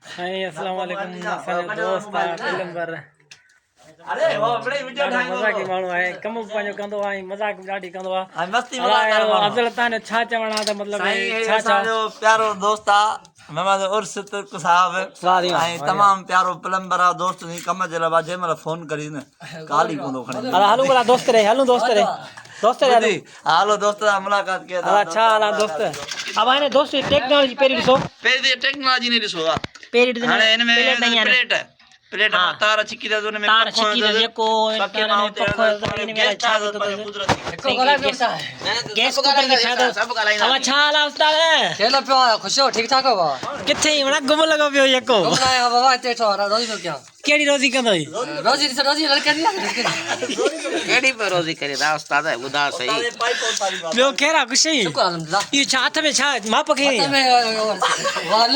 अस्सलाम वालेकुम असांजो दोस्त आहे पैगंबर अरे वो बड़े वीडियो ठाई मज़ाकी माण्हू आहे कमु पंहिंजो कंदो आहे मज़ाक बि ॾाढी कंदो आहे हां मस्ती मज़ाक कर अफ़ज़ल तव्हांजो छा चवणु आहे त मतिलबु साईं छा छा असांजो प्यारो दोस्त आहे मोहम्मद उर्स तुर्क साहब ऐं तमामु प्यारो प्लम्बर आहे दोस्त नी कम जे लाइ जंहिं महिल फोन करी न काल ई कोन खणी हलूं भला दोस्त रे हलूं दोस्त रे हालो दोस्त सां मुलाक़ात कयो छा हाल आहे दोस्त अब हाणे दोस्त टेक्नोलॉजी पहिरीं ॾिसो पहिरीं टेक्नोलॉजी ने ॾिसो पहिरीं हाणे हिन में प्लेट तार छिकी त उन में तार छिकी त जेको गैस कुकर खे ठाहियो अब छा हाल आहे उस्ताद केलो पियो आहे ख़ुशि हो ठीक ठाक हो बाबा किथे वणा घुम लॻो पियो यको आया बाबा हिते ठो रोज़ी पियो कयां कहिड़ी रोज़ी कंदो रोज़ी रोज़ी लड़के दी केड़ी पे रोज़ी करे दा उस्ताद ॿुधा सही ॿियो केरु आहे कुझु शुक्र अल्हम्दुलिल्लाह इहो छा हथ में छा माप खे में वाल